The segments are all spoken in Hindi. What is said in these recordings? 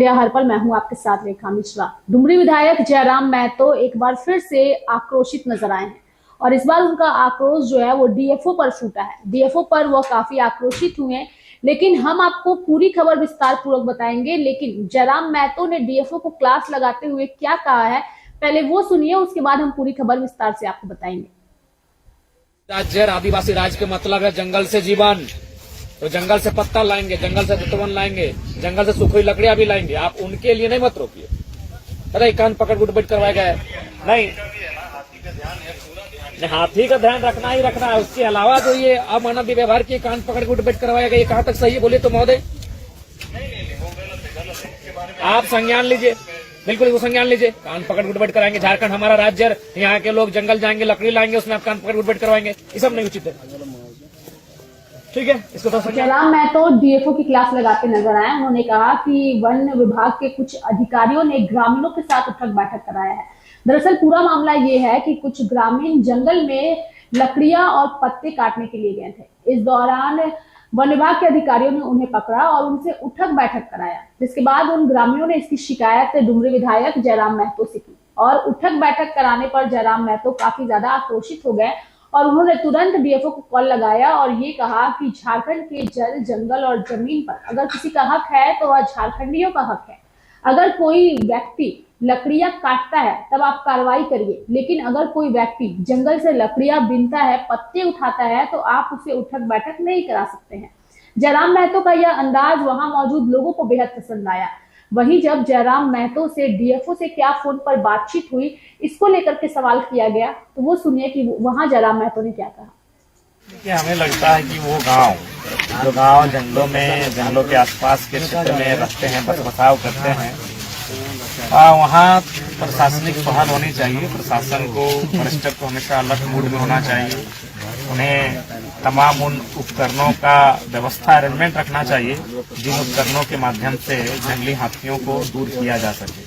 इंडिया हर पल, मैं हूं आपके साथ रेखा मिश्रा। डुमरी विधायक जयराम महतो एक बार फिर से आक्रोशित नजर आए हैं और इस बार उनका आक्रोश जो है वो डीएफओ पर फूटा है। डीएफओ पर वो काफी आक्रोशित हुए हैं, लेकिन हम आपको पूरी खबर विस्तार पूर्वक बताएंगे। लेकिन जयराम महतो ने डीएफओ को क्लास लगाते हुए क्या कहा है, पहले वो सुनिए, उसके बाद हम पूरी खबर विस्तार से आपको बताएंगे। राज्य आदिवासी राज्य के मतलब है जंगल से जीवन, तो जंगल से पत्ता लाएंगे, जंगल से तत्वन लाएंगे, जंगल से सूखी लकड़ियां भी लाएंगे। आप उनके लिए नहीं मत रोकिए। अरे कान पकड़ गुटबैठ करवाया गया है, नहीं हाथी का ध्यान रखना ही रखना है। उसके अलावा जो ये अमानवीय व्यवहार की कान पकड़ गुटबैठ करवाया गया, ये कहाँ तक सही है बोलिए तो महोदय? आप संज्ञान लीजिए, बिल्कुल वो संज्ञान लीजिए। कान पकड़ गुटबैठ कराएंगे, झारखंड हमारा राज्य है, यहाँ के लोग जंगल जाएंगे, लकड़ी लाएंगे, उसमें आप कान पकड़ गुटबैठ करवाएंगे, ये सब नहीं उचित है। ठीक है, इसको तो जयराम महतो डीएफओ की क्लास लगाते नजर आए। उन्होंने कहा कि वन विभाग के कुछ अधिकारियों ने ग्रामीणों के साथ उठक बैठक कराया है। दरअसल पूरा मामला ये है कि कुछ ग्रामीण जंगल में लकड़ियां और पत्ते काटने के लिए गए थे। इस दौरान वन विभाग के अधिकारियों ने उन्हें पकड़ा और उनसे उठक बैठक कराया, जिसके बाद उन ग्रामीणों ने इसकी शिकायत डुमरी विधायक जयराम महतो से की और उठक बैठक कराने पर जयराम महतो काफी ज्यादा आक्रोशित हो गए और उन्होंने तुरंत डीएफओ को कॉल लगाया और ये कहा कि झारखंड के जल, जंगल और जमीन पर अगर किसी का हक है तो वह झारखंडियों का हक है। अगर कोई व्यक्ति लकड़ियां काटता है तब आप कार्रवाई करिए, लेकिन अगर कोई व्यक्ति जंगल से लकड़ियां बीनता है, पत्ते उठाता है, तो आप उसे उठक बैठक नहीं करा सकते हैं। जयराम महतो का यह अंदाज वहां मौजूद लोगों को बेहद पसंद आया। वहीं जब जयराम महतो से डीएफओ से क्या फोन पर बातचीत हुई, इसको लेकर के सवाल किया गया, तो वो सुनिए कि वहां जयराम महतो ने क्या कहा। देखिए, हमें लगता है कि वो जो गांव जंगलों में, जंगलों के आसपास के क्षेत्र में रहते हैं, बसाव करते हैं, वहाँ प्रशासनिक पहल होनी चाहिए। प्रशासन को, वरिष्ठ को हमेशा अलर्ट मूड में होना चाहिए। उन्हें तमाम उन उपकरणों का व्यवस्था अरेंजमेंट रखना चाहिए जिन उपकरणों के माध्यम से जंगली हाथियों को दूर किया जा सके।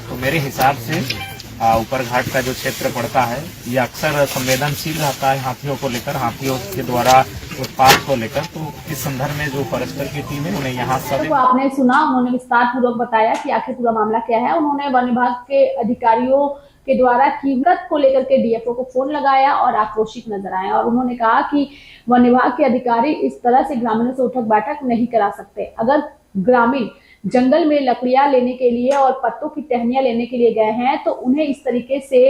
तो मेरे हिसाब से ऊपर घाट का जो क्षेत्र पड़ता है ये अक्सर संवेदनशील रहता है हाथियों को लेकर, हाथियों के द्वारा उत्पात को लेकर। तो इस संदर्भ में जो फॉरेस्टर की टीम है उन्हें यहाँ सब तो आपने सुना, उन्होंने विस्तार पूर्वक बताया कि आखिर पूरा मामला क्या है। उन्होंने वन विभाग के अधिकारियों के द्वारा कीमत को लेकर के डीएफओ को फोन लगाया और आक्रोशित नजर आए और उन्होंने कहा कि वन विभाग के अधिकारी इस तरह से ग्रामीणों से उठक बैठक नहीं करा सकते। अगर ग्रामीण जंगल में लकड़ियां लेने के लिए और पत्तों की टहनियां लेने के लिए गए हैं तो उन्हें इस तरीके से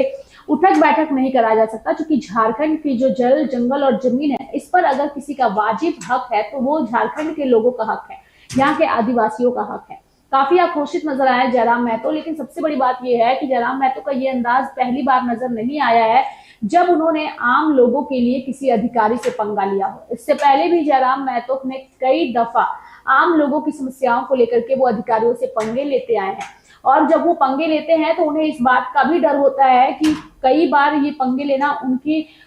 उठक बैठक नहीं कराया जा सकता, क्योंकि झारखंड की जो जल, जंगल और जमीन है, इस पर अगर किसी का वाजिब हक है तो वो झारखंड के लोगों का हक है, यहाँ के आदिवासियों का हक है। काफी आक्रोशित नजर आए जयराम महतो, लेकिन सबसे बड़ी बात यह है कि जयराम महतो का ये अंदाज पहली बार नजर नहीं आया है जब उन्होंने आम लोगों के लिए किसी अधिकारी से पंगा लिया हो। इससे पहले भी जयराम महतो ने कई दफा आम लोगों की समस्याओं को लेकर के वो अधिकारियों से पंगे लेते आए हैं और जब वो पंगे लेते हैं तो उन्हें इस बात का भी डर होता है कि कई बार ये पंगे लेना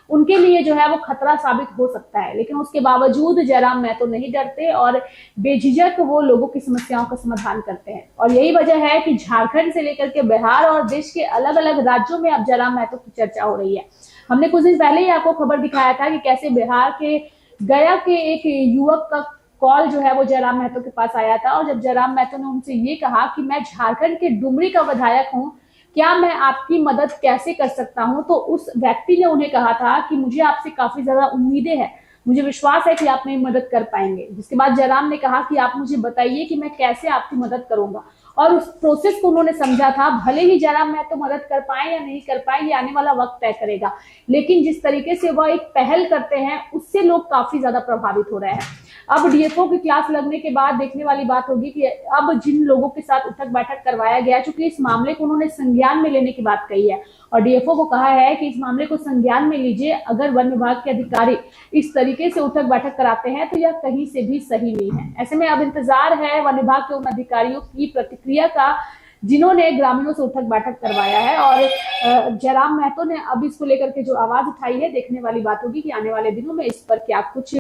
उनके लिए जो है वो खतरा साबित हो सकता है। लेकिन उसके बावजूद जयराम महतो नहीं डरते और बेझिझक वो लोगों की समस्याओं का समाधान करते हैं और यही वजह है कि झारखंड से लेकर के बिहार और देश के अलग अलग राज्यों में अब जयराम महतो की चर्चा हो रही है। हमने कुछ दिन पहले ही आपको खबर दिखाया था कि कैसे बिहार के गया के एक युवक का कॉल जो है वो जयराम महतो के पास आया था और जब जयराम महतो ने उनसे ये कहा कि मैं झारखंड के डुमरी का विधायक हूं, क्या मैं आपकी मदद कैसे कर सकता हूं, तो उस व्यक्ति ने उन्हें कहा था कि मुझे आपसे काफी ज्यादा उम्मीदें हैं, मुझे विश्वास है कि आप मेरी मदद कर पाएंगे। जिसके बाद जयराम ने कहा कि आप मुझे बताइए कि मैं कैसे आपकी मदद करूंगा और उस प्रोसेस को उन्होंने समझा था। भले ही जयराम महतो मदद कर पाए या नहीं कर पाए, ये आने वाला वक्त तय करेगा, लेकिन जिस तरीके से वह एक पहल करते हैं उससे लोग काफी ज्यादा प्रभावित हो रहे हैं। अब डीएफओ की क्लास लगने के बाद देखने वाली बात होगी कि अब जिन लोगों के साथ उठक बैठक करवाया गया, चूंकि इस मामले को उन्होंने संज्ञान में लेने की बात कही है और डीएफओ को कहा है कि इस मामले को संज्ञान में लीजिए, अगर वन विभाग के अधिकारी इस तरीके से उठक बैठक कराते हैं तो यह कहीं से भी सही नहीं है। ऐसे में अब इंतजार है वन विभाग के उन अधिकारियों की प्रतिक्रिया का जिन्होंने ग्रामीणों से उठक बैठक करवाया है और जयराम महतो ने अब इसको लेकर के जो आवाज उठाई है, देखने वाली बात होगी कि आने वाले दिनों में इस पर क्या कुछ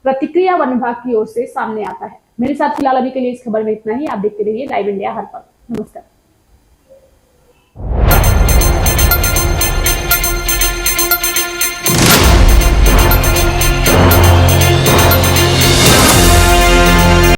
प्रतिक्रिया वन विभाग की ओर से सामने आता है। मेरे साथ फिलहाल अभी के लिए इस खबर में इतना ही। आप देखते रहिए लाइव इंडिया हर पल। नमस्कार।